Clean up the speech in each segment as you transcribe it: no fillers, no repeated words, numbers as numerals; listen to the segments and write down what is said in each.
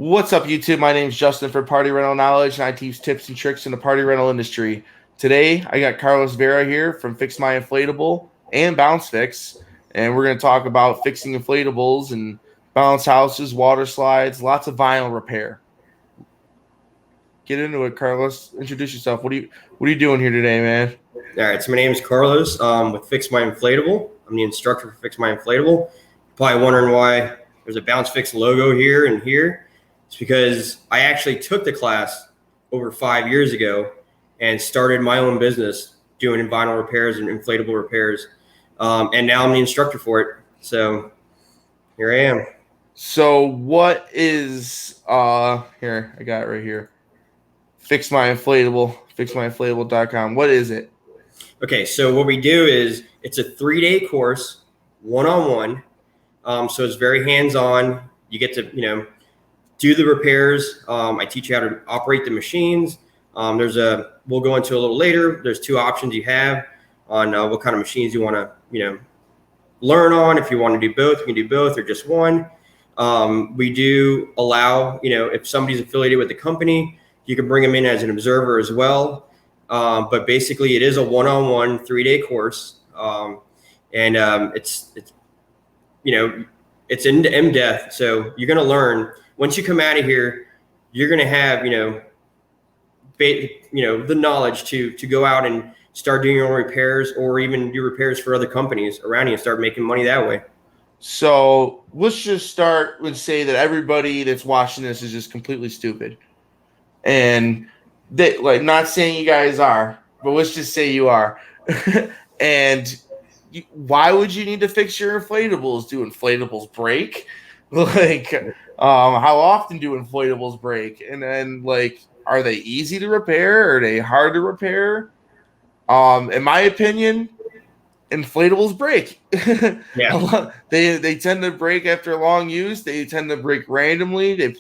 What's up, YouTube? My name's Justin for Party Rental Knowledge, and I teach tips and tricks in the party rental industry. Today, I got Carlos Vera here from Fix My Inflatable and Bounce Fix, and we're going to talk about fixing inflatables and bounce houses, water slides, lots of vinyl repair. Get into it, Carlos. Introduce yourself. What are you doing here today, man? All right, so my name is Carlos with Fix My Inflatable. I'm the instructor for Fix My Inflatable. You're probably wondering why there's a Bounce Fix logo here and here. It's because I actually took the class over 5 years ago and started my own business doing vinyl repairs and inflatable repairs. And now I'm the instructor for it. So here I am. So what is here, I got it right here. Fix My Inflatable, fixmyinflatable.com. What is it? Okay, so what we do is it's a 3-day course, one-on-one. So it's very hands-on. You get to, do the repairs. I teach you how to operate the machines. We'll go into a little later. There's 2 options you have on what kind of machines you want to, learn on. If you want to do both, you can do both or just one. We do allow, if somebody's affiliated with the company, you can bring them in as an observer as well. But basically it is a one-on-one 3-day course. It's in depth. So you're going to learn. Once you come out of here, you're going to have, the knowledge to go out and start doing your own repairs or even do repairs for other companies around you and start making money that way. So let's just start with say that everybody that's watching this is just completely stupid. And they, not saying you guys are, but let's just say you are. And why would you need to fix your inflatables? Do inflatables break? How often do inflatables break? And then are they easy to repair? Are they hard to repair? In my opinion, inflatables break. Yeah. They tend to break after long use. They tend to break randomly.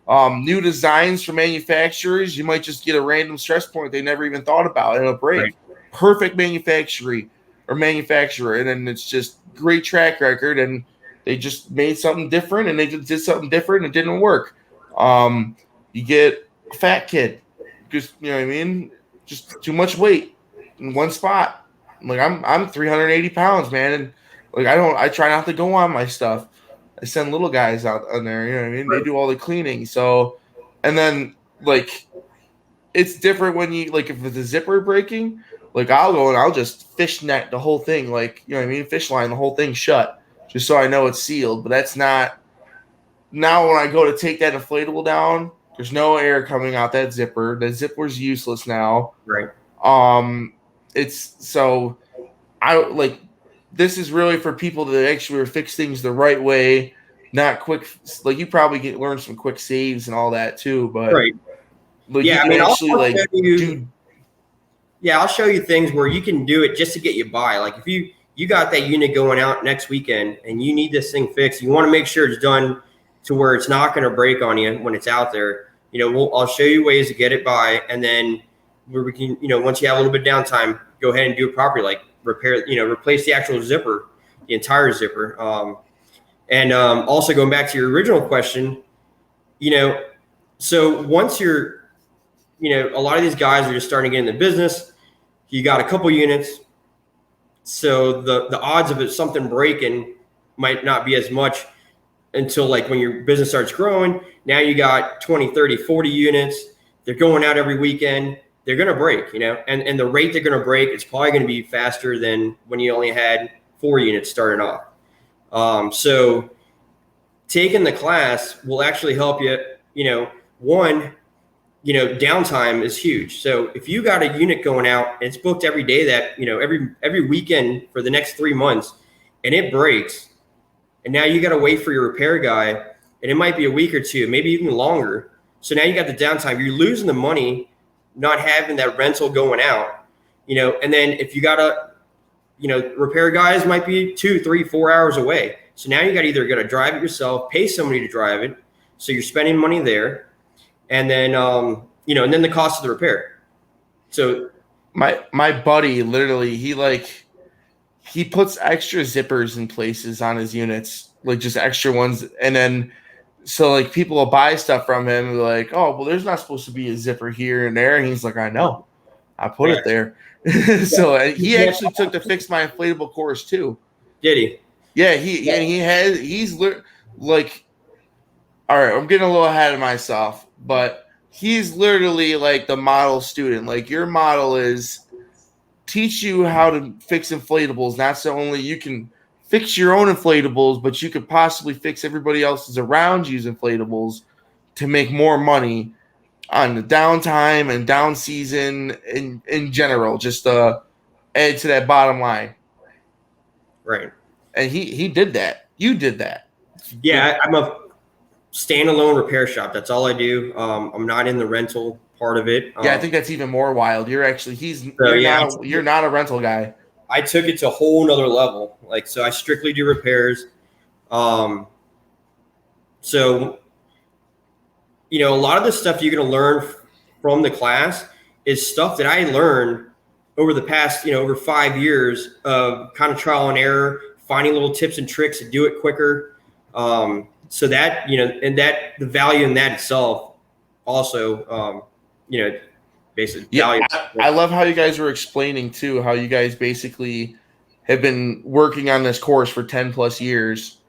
New designs from manufacturers, you might just get a random stress point they never even thought about, and it'll break. Right. Perfect manufacturer, and then it's just great track record, and they just made something different, and they just did something different, and it didn't work. You get a fat kid, just just too much weight in one spot. I'm 380 pounds, man, and I try not to go on my stuff. I send little guys out on there, Right. They do all the cleaning. So, and then it's different when you if it's a zipper breaking, I'll go and I'll just fishnet the whole thing, fish line the whole thing shut, just so I know it's sealed. But that's not. Now when I go to take that inflatable down, there's no air coming out that zipper. The zipper's useless now. Right. It's so I this is really for people that actually fix things the right way, not quick. You probably learn some quick saves and all that too, but right. I'll show you things where you can do it just to get you by. If you got that unit going out next weekend and you need this thing fixed, you want to make sure it's done to where it's not going to break on you when it's out there. I'll show you ways to get it by, and then where we can, once you have a little bit of downtime, go ahead and do it properly, repair, replace the actual zipper, the entire zipper. Also going back to your original question, so once you're, a lot of these guys are just starting to get in the business. You got a couple units. So the odds of something breaking might not be as much until when your business starts growing. Now you got 20, 30, 40 units. They're going out every weekend. They're going to break, and the rate they're going to break, it's probably going to be faster than when you only had 4 units starting off. So taking the class will actually help you, downtime is huge. So if you got a unit going out and it's booked every day that, every weekend for the next 3 months, and it breaks, and now you got to wait for your repair guy, and it might be a week or 2, maybe even longer. So now you got the downtime, you're losing the money not having that rental going out, and then if you got repair guys might be 2, 3, 4 hours away. So now you got either got to drive it yourself, pay somebody to drive it. So you're spending money there. And then, and then the cost of the repair. So my buddy, literally, he puts extra zippers in places on his units, just extra ones. And then So like people will buy stuff from him and be like, oh, well, there's not supposed to be a zipper here and there. And he's like, I know, I put Yeah. it there. So he Yeah. actually took the Fix My Inflatable course too. Did he? Yeah, he's like, all right, I'm getting a little ahead of myself, but he's literally like the model student. Like your model is teach you how to fix inflatables. Not so only you can fix your own inflatables, but you could possibly fix everybody else's around you's inflatables to make more money on the downtime and down season in general, just add to that bottom line. Right. And he did that. You did that. Yeah, I'm a standalone repair shop. That's all I do. I'm not in the rental part of it. Yeah, I think that's even more wild. You're actually you're not a rental guy. I took it to a whole nother level. Like, so I strictly do repairs. So, you know, a lot of the stuff you're going to learn from the class is stuff that I learned over the past, over 5 years of kind of trial and error, finding little tips and tricks to do it quicker. So that, and that the value in that itself also, basically value. I love how you guys were explaining too, how you guys basically have been working on this course for 10 plus years.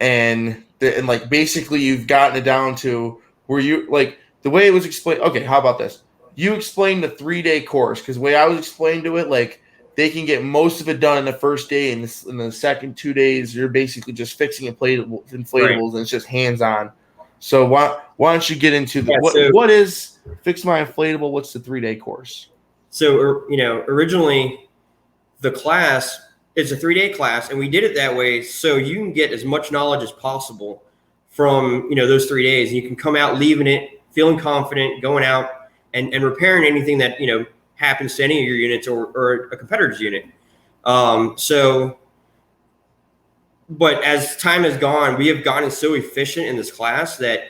And like basically you've gotten it down to where you like the way it was explained. Okay, how about this? You explained the 3-day course because the way I was explained to it, like they can get most of it done in the first day, and in the second 2 days, you're basically just fixing inflatables, right. And it's just hands on. So why don't you get into what is Fix My Inflatable? What's the 3-day course? So originally the class is a 3-day class, and we did it that way so you can get as much knowledge as possible from those 3 days, and you can come out leaving it feeling confident, going out and repairing anything that happens to any of your units or a competitor's unit. But as time has gone, we have gotten so efficient in this class that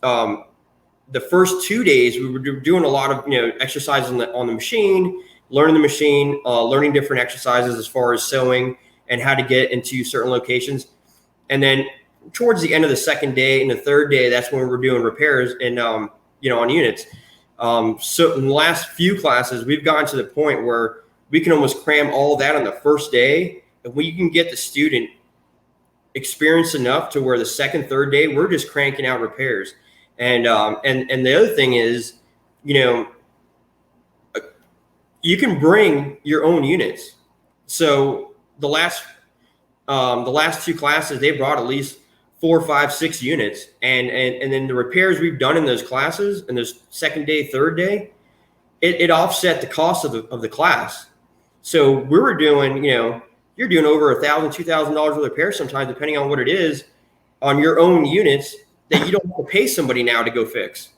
the first 2 days we were doing a lot of exercises on the machine, learning the machine, learning different exercises as far as sewing and how to get into certain locations. And then towards the end of the second day and the third day, that's when we're doing repairs and on units. So in the last few classes, we've gotten to the point where we can almost cram all of that on the first day. And we can get the student experienced enough to where the second, third day, we're just cranking out repairs. And the other thing is, you can bring your own units. So the last 2 classes, they brought at least 4, 5, 6 units, and then the repairs we've done in those classes and those second day, third day, it offset the cost of the class. So we were doing, you're doing over $1,000, $2,000 worth of repairs sometimes, depending on what it is, on your own units that you don't have to pay somebody now to go fix.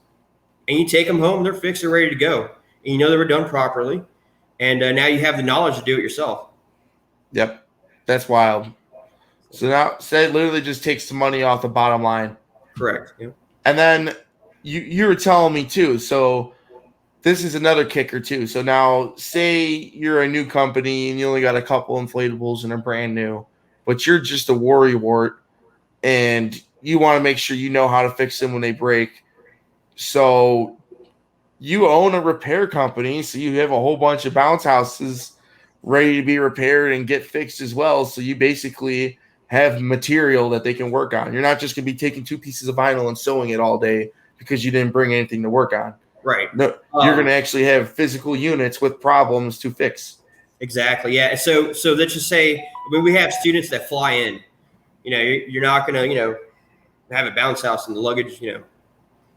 And you take them home, they're fixed, they're ready to go, and they were done properly, and now you have the knowledge to do it yourself. Yep, that's wild. So now, it literally just takes the money off the bottom line. Correct. Yeah. And then you were telling me too. So this is another kicker too. So now, say you're a new company and you only got a couple inflatables and they're brand new, but you're just a worrywart, and you want to make sure you know how to fix them when they break. So you own a repair company, so you have a whole bunch of bounce houses ready to be repaired and get fixed as well. So you basically have material that they can work on. You're not just going to be taking 2 pieces of vinyl and sewing it all day because you didn't bring anything to work on. Right. No, you're going to actually have physical units with problems to fix. Exactly. Yeah. So let's just say, we have students that fly in. You're not going to, have a bounce house in the luggage,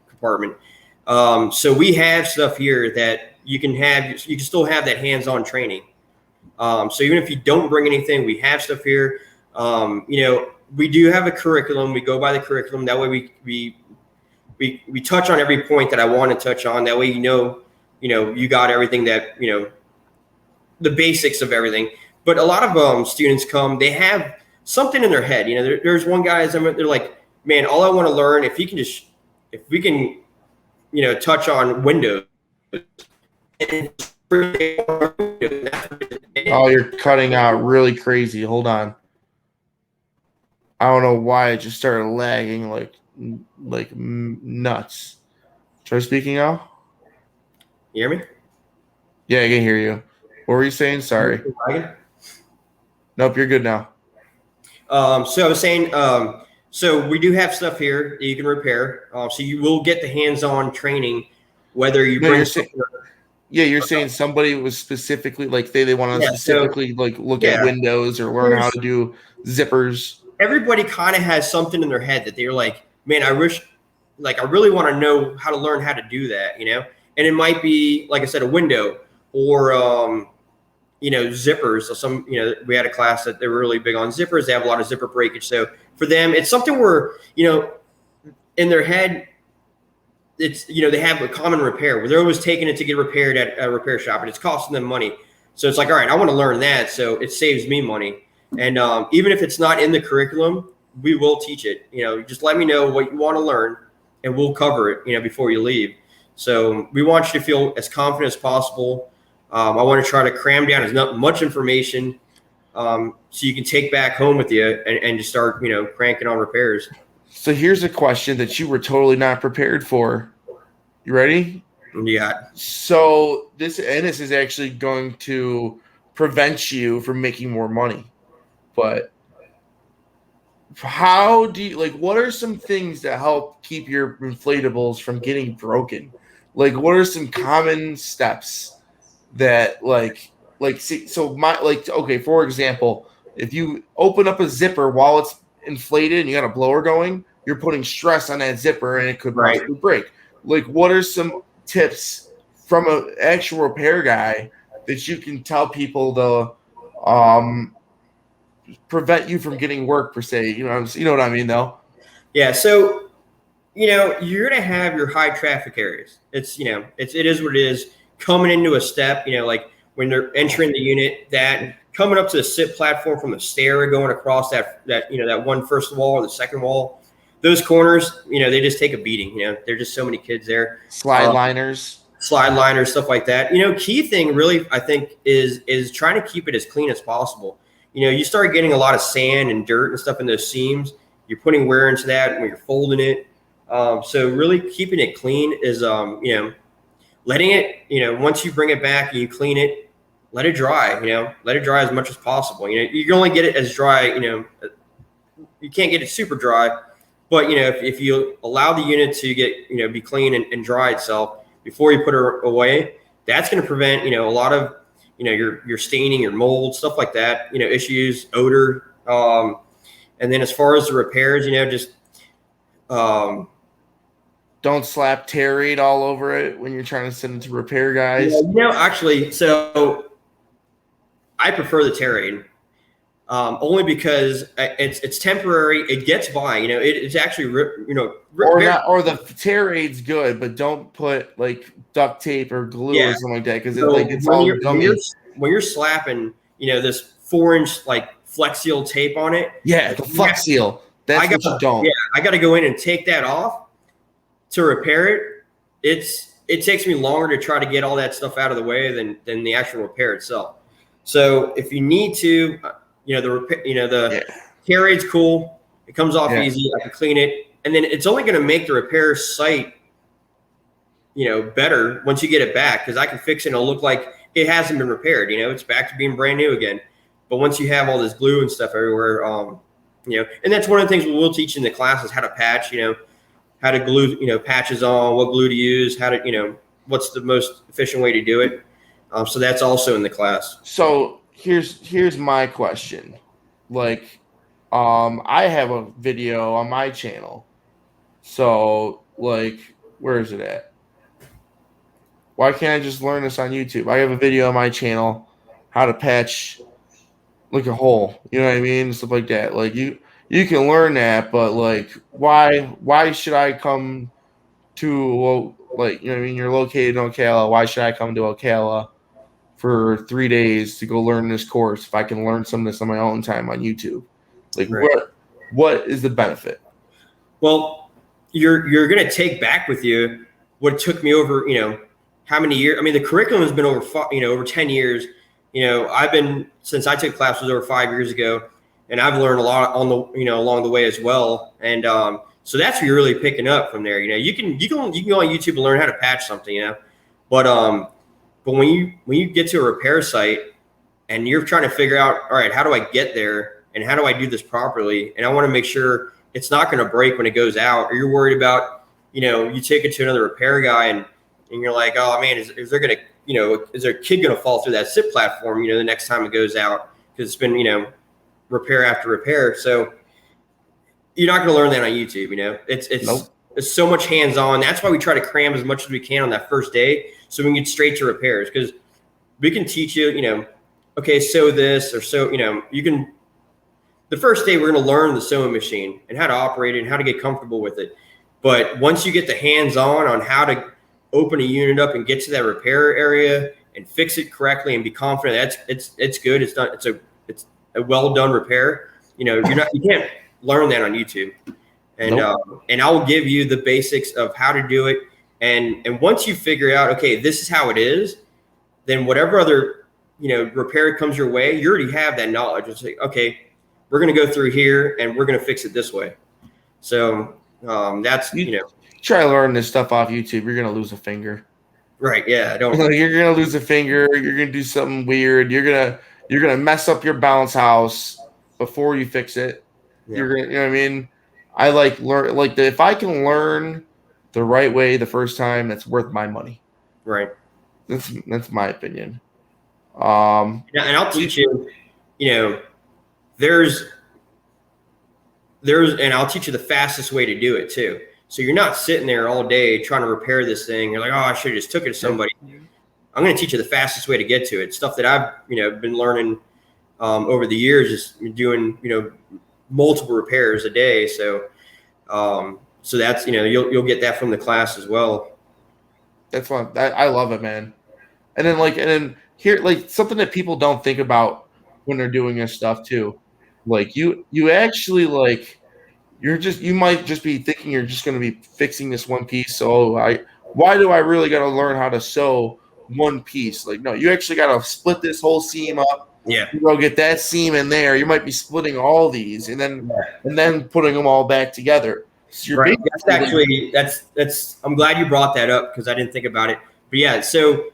compartment. So we have stuff here that you can still have that hands-on training. So even if you don't bring anything, we have stuff here. We do have a curriculum. We go by the curriculum. That way we touch on every point that I want to touch on. That way, you got everything that, the basics of everything. But a lot of students come, they have something in their head. There's one guy, they're like, man, all I want to learn, if we can, touch on Windows. Oh, you're cutting out really crazy. Hold on. I don't know why it just started lagging nuts. Try speaking now. You hear me? Yeah, I can hear you. What were you saying? Sorry. Nope, you're good now. So I was saying, so we do have stuff here that you can repair. So you will get the hands-on training, whether you No, bring you're saying something. yeah, you're saying somebody was specifically like they want to Yeah. So specifically like look at yeah, windows or learn how to do zippers. everybody kind of has something in their head that they're like, man, I wish, like, I really want to know how to learn how to do that, you know? And it might be, like I said, a window or, zippers. So we had a class that they were really big on zippers. They have a lot of zipper breakage. So for them, it's something where, in their head, it's, they have a common repair where they're always taking it to get repaired at a repair shop and it's costing them money. So it's like, all right, I want to learn that. So it saves me money. And even if it's not in the curriculum, we will teach it. Just let me know what you want to learn and we'll cover it, before you leave. So we want you to feel as confident as possible. I want to try to cram down as much information so you can take back home with you and just start, cranking on repairs. So here's a question that you were totally not prepared for. You ready? Yeah. So this is actually going to prevent you from making more money. But how do you what are some things that help keep your inflatables from getting broken? What are some common steps that see so my okay, for example, if you open up a zipper while it's inflated and you got a blower going, you're putting stress on that zipper and it could Right. possibly break. What are some tips from an actual repair guy that you can tell people to prevent you from getting work per se? You know what I mean though? Yeah. So, you're going to have your high traffic areas. It is what it is. Coming into a step, like when they're entering the unit, that coming up to the sit platform from the stair, going across that one first wall or the second wall, those corners, they just take a beating. There's just so many kids there. Slide liners, stuff like that. Key thing really, I think, is trying to keep it as clean as possible. You start getting a lot of sand and dirt and stuff in those seams. You're putting wear into that when you're folding it. So really keeping it clean is, letting it, once you bring it back and you clean it, let it dry, let it dry as much as possible. You can only get it as dry, you can't get it super dry, but, if you allow the unit to get, be clean and dry itself before you put it away, that's going to prevent, a lot of, your staining, your mold, stuff like that, issues, odor. And then as far as the repairs, don't slap terrate all over it when you're trying to send it to repair guys. Actually, so I prefer the terrate, only because it's temporary. It gets by. It's actually or the terrate's good, but don't put duct tape or glue or something like that because it's all gummy. When you're slapping, this 4-inch Flex Seal tape on it. Yeah, the Flex Seal. That's what you don't. Yeah, I got to go in and take that off to repair it. It takes me longer to try to get all that stuff out of the way than the actual repair itself. So if you need to, the terrate's cool. It comes off easy. I can clean it, and then it's only going to make the repair site, better once you get it back, because I can fix it and it'll look like it hasn't been repaired. It's back to being brand new again. But once you have all this glue and stuff everywhere, and that's one of the things we'll teach in the class is how to patch, how to glue, patches on, what glue to use, how to, what's the most efficient way to do it. So that's also in the class. So here's my question. I have a video on my channel. So where is it at? Why can't I just learn this on YouTube? I have a video on my channel, how to patch a hole. You know what I mean? Stuff like that. You can learn that, but why should I come to you know what I mean? You're located in Ocala. Why should I come to Ocala for 3 days to go learn this course if I can learn some of this on my own time on YouTube? Right. What is the benefit? Well, you're gonna take back with you what took me over, how many years? I mean, the curriculum has been over 10 years. I've been, since I took class was over 5 years ago. and I've learned a lot on the along the way as well. And so that's what you're really picking up from there. You can go on YouTube and learn how to patch something, but when you get to a repair site and you're trying to figure out, all right, how do I get there and how do I do this properly? And I want to make sure it's not going to break when it goes out, or you're worried about, you take it to another repair guy and you're like, oh man, is there going to, is there a kid going to fall through that SIP platform, the next time it goes out? Because it's been, repair after repair. So you're not going to learn that on YouTube. It's so much hands-on. That's why we try to cram as much as we can on that first day, so we can get straight to repairs. Because we can teach you, okay, sew this or so. You can. The first day we're going to learn the sewing machine and how to operate it and how to get comfortable with it. But once you get the hands-on how to open a unit up and get to that repair area and fix it correctly and be confident it's good. It's done. It's a well done repair. You can't learn that on YouTube. And and I will give you the basics of how to do it. And once you figure out, okay, this is how it is, then whatever other repair comes your way, you already have that knowledge. It's like, okay, we're going to go through here and we're going to fix it this way. So that's try to learn this stuff off YouTube. You're going to lose a finger. Right? Yeah, you're going to lose a finger. You're going to do something weird. You're going to mess up your bounce house before you fix it. Yeah. You're going to, what I mean? I if I can learn the right way the first time, that's worth my money. Right. That's my opinion. And I'll teach you, there's and I'll teach you the fastest way to do it too. So you're not sitting there all day trying to repair this thing. You're like, oh, I should have just took it to somebody. I'm going to teach you the fastest way to get to it. Stuff that I've, been learning over the years, just doing, multiple repairs a day. So, so that's, you'll get that from the class as well. That's fun. I love it, man. And then here, something that people don't think about when they're doing this stuff too. You actually you might just be thinking you're just going to be fixing this one piece. So why do I really got to learn how to sew one piece? No, you actually got to split this whole seam up. Yeah. You go get that seam in there. You might be splitting all these and then putting them all back together. So right. That's I'm glad you brought that up because I didn't think about it. But yeah, so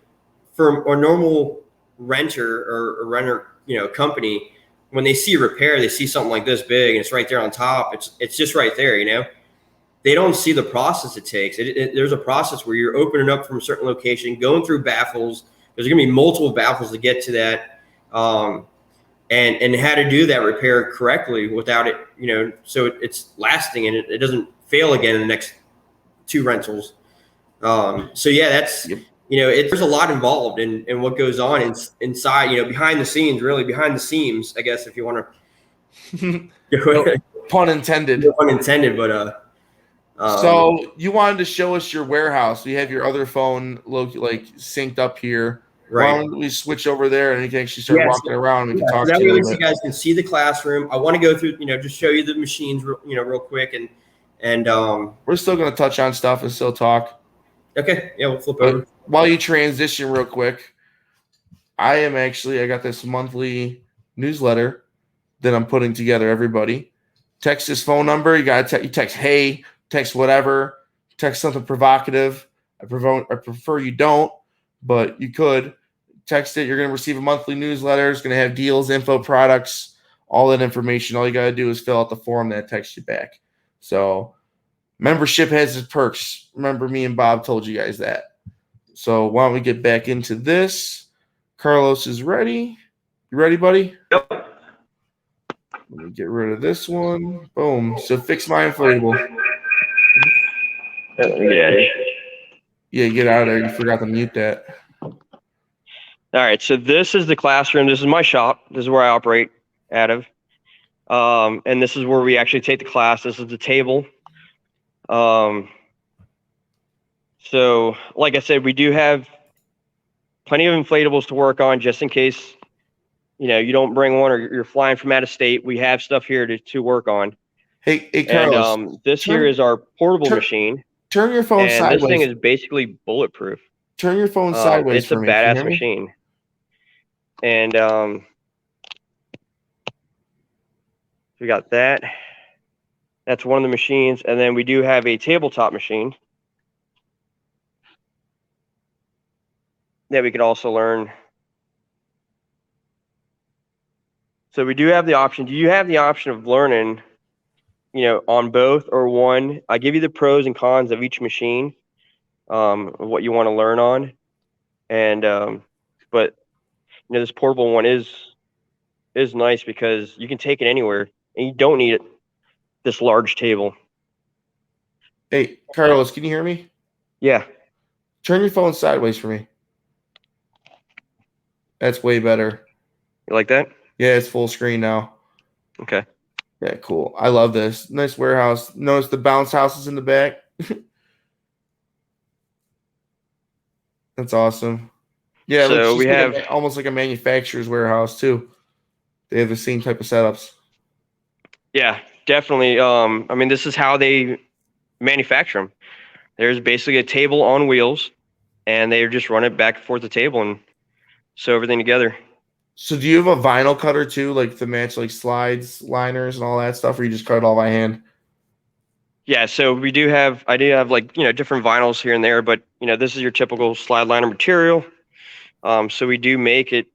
for a normal renter or renter, company, when they see a repair, they see something like this big and it's right there on top. It's just right there, They don't see the process it takes. There's a process where you're opening up from a certain location, going through baffles. There's going to be multiple baffles to get to that. And how to do that repair correctly without it, so it's lasting and it doesn't fail again in the next 2 rentals. So yeah, that's, there's a lot involved in what goes on inside, behind the scenes, really behind the seams, I guess, if you want to. No, pun intended. No pun intended, but so you wanted to show us your warehouse. We have your other phone synced up here. Right. Why don't we switch over there and you can actually start walking around and we can talk so to you. You guys can see the classroom. I want to go through, just show you the machines, real quick, and we're still going to touch on stuff and still talk. Okay. Yeah, we'll flip over. While you transition real quick, I got this monthly newsletter that I'm putting together. Everybody, text this phone number. You got to text hey, text whatever, text something provocative. I prefer you don't, but you could. Text it. You're going to receive a monthly newsletter. It's going to have deals, info, products, all that information. All you got to do is fill out the form that texts you back. So membership has its perks. Remember, me and Bob told you guys that. So why don't we get back into this? Carlos is ready. You ready, buddy? Yep. Let me get rid of this one. Boom. So fix my inflatable. Yeah, get out of there. You forgot to mute that. All right, so this is the classroom. This is my shop. This is where I operate out of. And this is where we actually take the class. This is the table. So like I said, we do have plenty of inflatables to work on just in case, you don't bring one or you're flying from out of state. We have stuff here to work on. Hey, Carlos. And this here is our portable machine. Turn your phone sideways. This thing is basically bulletproof. Turn your phone sideways. It's a badass machine. And We got that. That's one of the machines. And then we do have a tabletop machine that we could also learn. So we do have the option. Do you have the option of learning, on both or one? I give you the pros and cons of each machine, of what you want to learn on. And, but this portable one is nice because you can take it anywhere and you don't need this large table. Hey, Carlos, can you hear me? Yeah. Turn your phone sideways for me. That's way better. You like that? Yeah, it's full screen now. Okay. Yeah, cool. I love this. Nice warehouse. Notice the bounce houses in the back. That's awesome. Yeah, it looks So just we like have almost like a manufacturer's warehouse too. They have the same type of setups. Yeah, definitely. This is how they manufacture them. There's basically a table on wheels, and they just run it back and forth the table and sew everything together. So do you have a vinyl cutter too, like to match like slides, liners, and all that stuff, or you just cut it all by hand? Yeah, so I do have like, different vinyls here and there, but this is your typical slide liner material. So we do make it.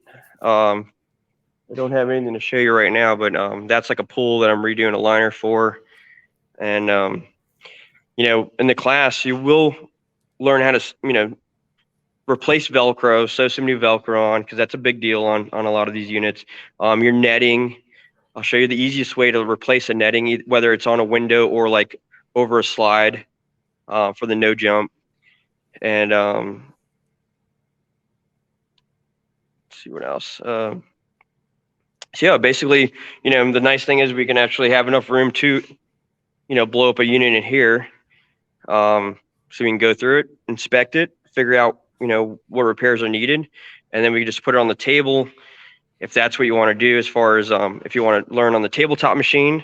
I don't have anything to show you right now, but that's like a pool that I'm redoing a liner for. And in the class you will learn how to replace Velcro, sew some new Velcro on, because that's a big deal on a lot of these units. Your netting, I'll show you the easiest way to replace a netting, whether it's on a window or like over a slide, for the no jump. And let's see what else. So yeah, basically, the nice thing is we can actually have enough room to, blow up a unit in here. So we can go through it, inspect it, figure out, what repairs are needed. And then we can just put it on the table if that's what you want to do, as far as if you want to learn on the tabletop machine,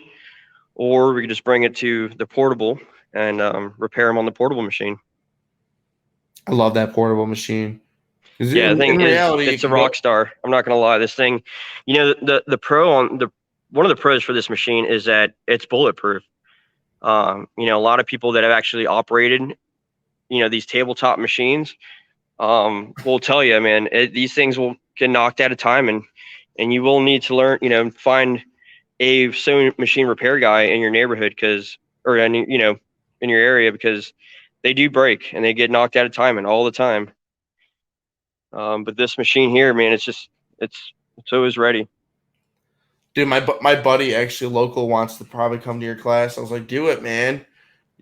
or we can just bring it to the portable and repair them on the portable machine. I love that portable machine. Yeah, the thing is, it's a rock star. I'm not gonna lie. This thing, the pro on one of the pros for this machine is that it's bulletproof. A lot of people that have actually operated, these tabletop machines, will tell you, man, these things will get knocked out of time, and you will need to learn, find a sewing machine repair guy in your neighborhood, or in your area, because they do break and they get knocked out of time and all the time. But this machine here, man, it's always ready. Dude, my buddy actually local wants to probably come to your class. I was like, do it, man.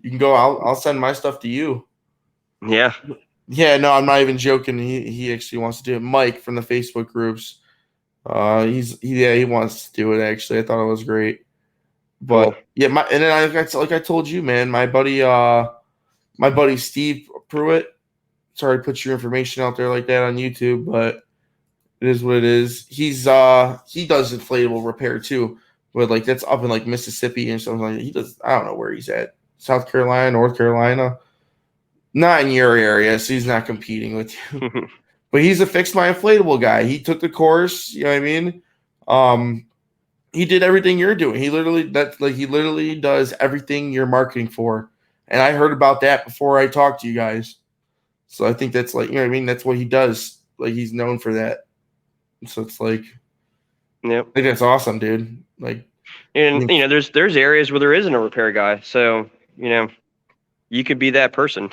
You can go. I'll send my stuff to you. Yeah. Yeah, no, I'm not even joking. He actually wants to do it. Mike from the Facebook groups. He wants to do it. Actually, I thought it was great. But cool. Yeah, and then like I told you, man, my buddy Steve Pruitt. Sorry to put your information out there like that on YouTube, but it is what it is. He does inflatable repair too, but like that's up in like Mississippi and something like that. He does. I don't know where he's at. South Carolina, North Carolina. Not in your area, so he's not competing with you. But he's a Fix My Inflatable guy. He took the course, you know what I mean? He did everything you're doing. He literally does everything you're marketing for. And I heard about that before I talked to you guys. So I think that's like, you know what I mean? That's what he does. Like, he's known for that. So it's like, yep. I think that's awesome, dude. Like, and there's areas where there isn't a repair guy. So, you could be that person.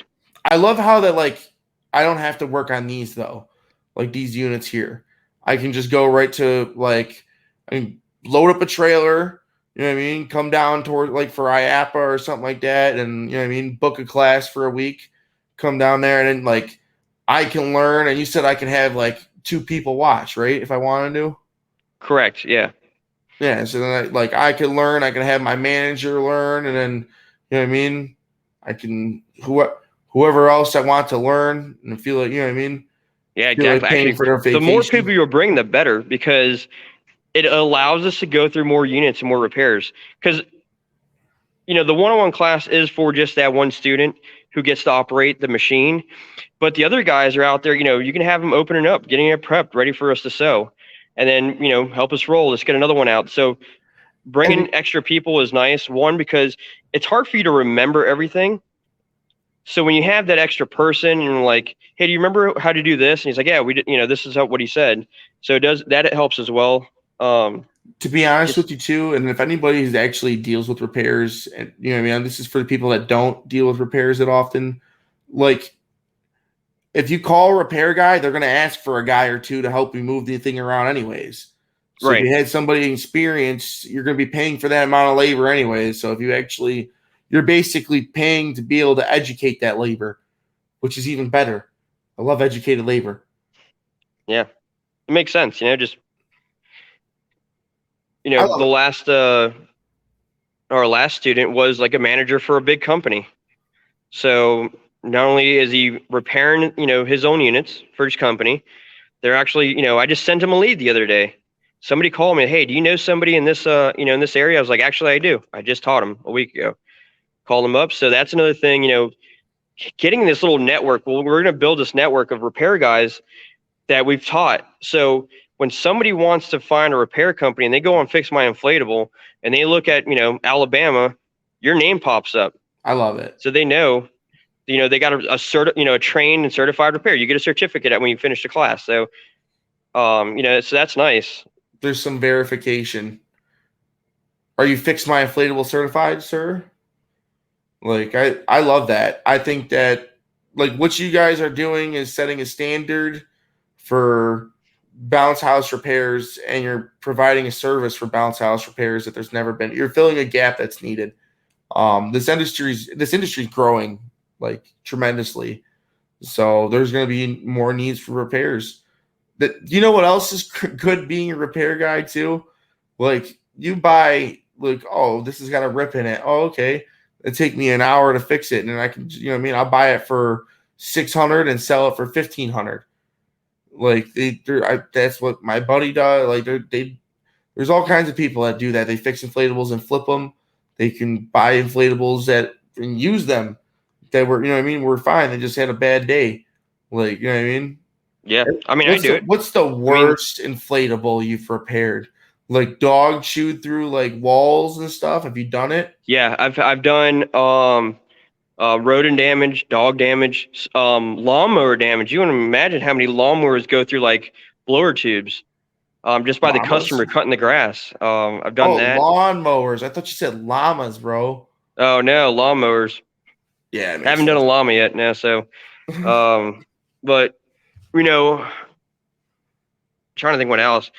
I love how that, like, I don't have to work on these though. Like these units here. I can just go right to load up a trailer, you know what I mean? Come down toward like for IAPA or something like that, and you know what I mean, book a class for a week, come down there, and then like I can learn. And you said I can have like 2 people watch, right? If I wanted to. Correct. Yeah. Yeah. So then I can learn, I can have my manager learn, and then you know what I mean? I can whoever else I want to learn and feel like, you know what I mean? Yeah, exactly. Like actually, the more people you bring, the better, because it allows us to go through more units and more repairs. Because, the one-on-one class is for just that one student who gets to operate the machine. But the other guys are out there, you can have them opening up, getting it prepped, ready for us to sew. And then, help us roll. Let's get another one out. So bringing extra people is nice. One, because it's hard for you to remember everything. So when you have that extra person and you're like, hey, do you remember how to do this? And he's like, yeah, we did, this is what he said. So it helps as well. To be honest with you too, and if anybody who actually deals with repairs, and what I mean, this is for the people that don't deal with repairs that often, like if you call a repair guy, they're going to ask for a guy or two to help you move the thing around anyways. So if you had somebody experienced, you're going to be paying for that amount of labor anyways. So if you're basically paying to be able to educate that labor, which is even better. I love educated labor. Yeah, it makes sense. The our last student was like a manager for a big company. So not only is he repairing, his own units for his company, they're actually, I just sent him a lead the other day. Somebody called me, hey, do you know somebody in this, in this area? I was like, actually, I do. I just taught him a week ago. Called him up. So that's another thing, getting this little network. Well, we're going to build this network of repair guys that we've taught. So when somebody wants to find a repair company and they go on Fix My Inflatable and they look at, Alabama, your name pops up. I love it. So they know, they got a trained and certified repair. You get a certificate when you finish the class. So, so that's nice. There's some verification. Are you Fix My Inflatable certified, sir? Like, I love that. I think that, like, what you guys are doing is setting a standard for bounce house repairs, and you're providing a service for bounce house repairs that there's never been. You're filling a gap that's needed. This industry's growing like tremendously. So there's going to be more needs for repairs. You know what else is good being a repair guy too? Like you buy like, oh, this has got a rip in it. Oh, okay. It'd take me an hour to fix it. And then I can, I'll buy it for $600 and sell it for $1,500. Like that's what my buddy does. Like there's all kinds of people that do that. They fix inflatables and flip them. They can buy inflatables and use them that were, we're fine. They just had a bad day. Like, you know what I mean? Yeah. I mean, I do it. What's the worst inflatable you've repaired? Like dog chewed through like walls and stuff. Have you done it? Yeah, I've done rodent damage, dog damage, lawnmower damage. You want to imagine how many lawnmowers go through like blower tubes just by the customer cutting the grass. I've done that. Lawnmowers. I thought you said llamas, bro. Oh no, lawnmowers. Yeah, haven't done a llama yet now. So, but trying to think what else.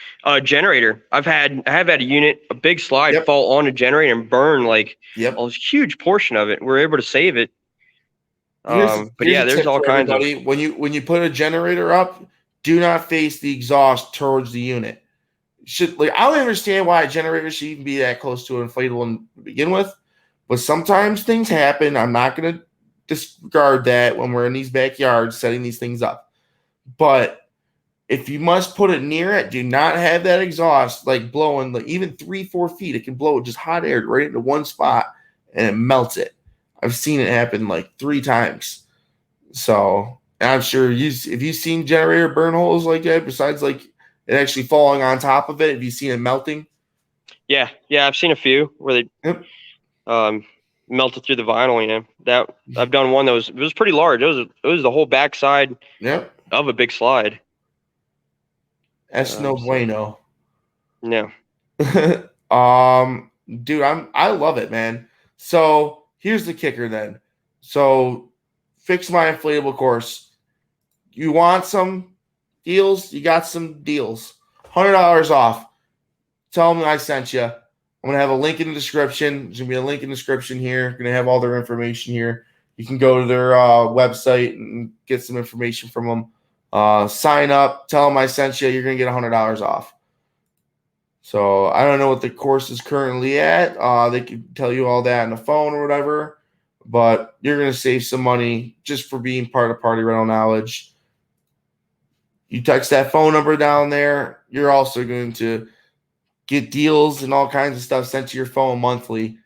Generator. I have had a unit, a big slide fall on a generator and burn like a huge portion of it. We're able to save it. But yeah, there's all kinds of. When you put a generator up, do not face the exhaust towards the unit. I don't understand why a generator should even be that close to an inflatable to begin with, but sometimes things happen. I'm not going to disregard that when we're in these backyards setting these things up. But if you must put it near it, do not have that exhaust like blowing like even 3-4 feet. It can blow just hot air right into one spot and it melts it. I've seen it happen like 3 times. So I'm sure if you've seen generator burn holes like that, besides like it actually falling on top of it, have you seen it melting? Yeah, I've seen a few where they melted through the vinyl. That I've done one that was pretty large. It was the whole backside of a big slide. That's no bueno. No. Dude, I love it, man. So here's the kicker then. So Fix My Inflatable course. You want some deals? You got some deals. $100 off. Tell them I sent you. I'm going to have a link in the description. There's going to be a link in the description here. I'm going to have all their information here. You can go to their website and get some information from them. Sign up. Tell them I sent you. You're going to get $100 off. So I don't know what the course is currently at. They can tell you all that on the phone or whatever. But you're going to save some money just for being part of Party Rental Knowledge. You text that phone number down there. You're also going to get deals and all kinds of stuff sent to your phone monthly.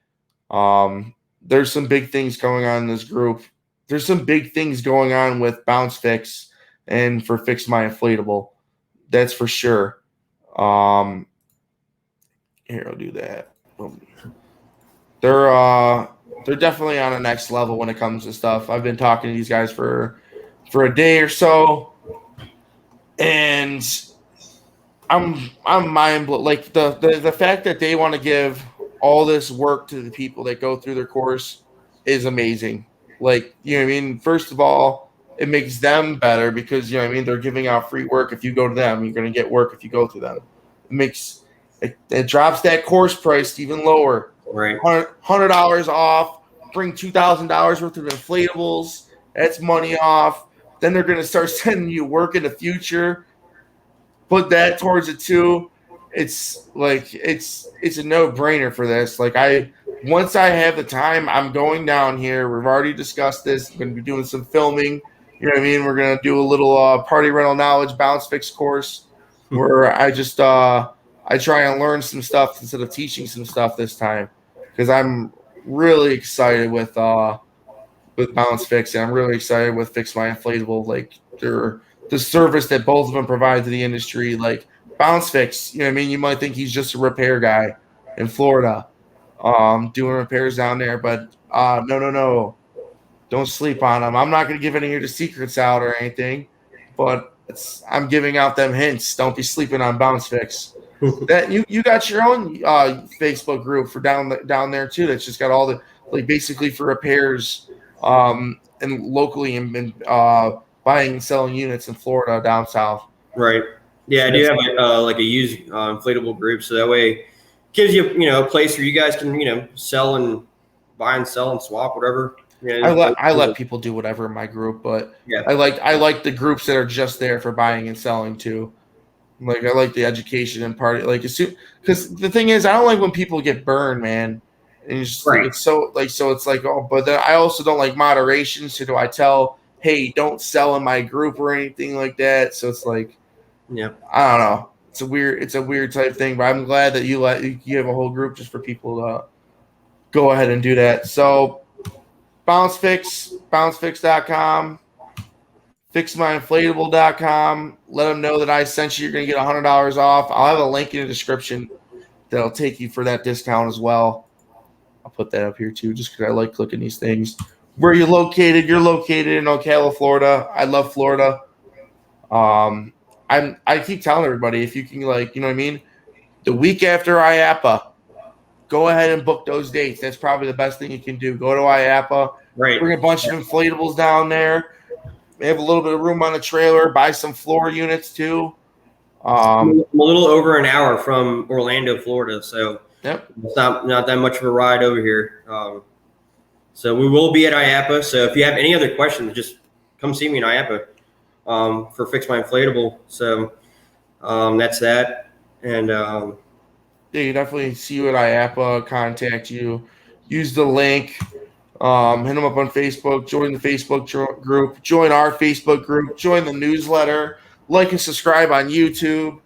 There's some big things going on in this group. There's some big things going on with Bounce Fix and for Fix My Inflatable. That's for sure. Here, I'll do that. they're definitely on a next level when it comes to stuff. I've been talking to these guys for a day or so, and I'm mind blown. Like the fact that they want to give all this work to the people that go through their course is amazing. Like, you know what I mean? First of all, it makes them better because, you know what I mean, they're giving out free work. If you go to them, you're going to get work if you go to them. It drops that course price even lower. Right. $100 off. Bring $2,000 worth of inflatables. That's money off. Then they're going to start sending you work in the future. Put that towards it too. It's like it's a no-brainer for this. Like, once I have the time, I'm going down here. We've already discussed this. I'm going to be doing some filming. You know what I mean? We're going to do a little party rental knowledge bounce fix course where I just I try and learn some stuff instead of teaching some stuff this time, because I'm really excited with bounce fix, and I'm really excited with Fix My Inflatable. Like, the service that both of them provide to the industry. Like, bounce fix, you know what I mean? You might think he's just a repair guy in Florida, doing repairs down there, but no. Don't sleep on him. I'm not going to give any of the secrets out or anything, but I'm giving out them hints. Don't be sleeping on bounce fix. That you got your own Facebook group for down there too. That's just got all the, like, basically for repairs, and locally and buying and selling units in Florida down south. Right. Yeah, I do have like a used inflatable group, so that way it gives you a place where you guys can sell and buy and sell and swap whatever. I let people do whatever in my group, but yeah, I like the groups that are just there for buying and selling too. Like, I like the education and party, like, because the thing is, I don't like when people get burned, man. And it's just, right. it's so it's like, oh, but then I also don't like moderation. So do I tell, hey, don't sell in my group or anything like that? So it's like, yeah, I don't know. It's a weird type thing, but I'm glad that you have a whole group just for people to go ahead and do that. So bouncefix.com, fixmyinflatable.com. Let them know that I sent you. You're going to get $100 off. I'll have a link in the description that'll take you for that discount as well. I'll put that up here too, just because I like clicking these things. Where you're located in Ocala, Florida. I love Florida. I keep telling everybody, if you can, like, you know what I mean, the week after IAPA, go ahead and book those dates. That's probably the best thing you can do. Go to IAPA, right. Bring a bunch of inflatables down there. They have a little bit of room on the trailer. Buy some floor units too. I'm a little over an hour from Orlando, Florida, so yep, it's not that much of a ride over here. So we will be at IAPA. So if you have any other questions, just come see me in IAPA for Fix My Inflatable. So that's that. And they definitely see you at IAPA. Contact you. Use the link. Hit them up on Facebook. Join the Facebook group. Join our Facebook group. Join the newsletter. Like and subscribe on YouTube.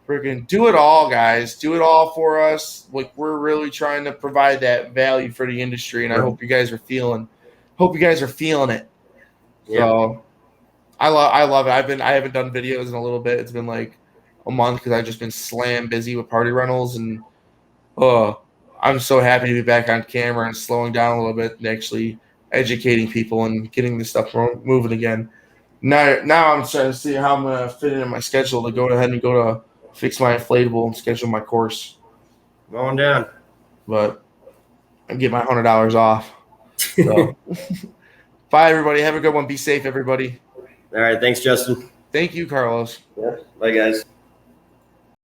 Freaking do it all, guys. Do it all for us. Like, we're really trying to provide that value for the industry, and I hope you guys are feeling it. yeah. So I love it. I haven't done videos in a little bit. It's been like a month because I've just been slam busy with party rentals, and I'm so happy to be back on camera and slowing down a little bit and actually educating people and getting this stuff moving again. Now I'm trying to see how I'm gonna fit it in my schedule to go ahead and go to Fix My Inflatable and schedule my course. Go on down. But I get my $100 off. So. Bye, everybody. Have a good one. Be safe, everybody. All right. Thanks, Justin. Thank you, Carlos. Yeah. Bye, guys.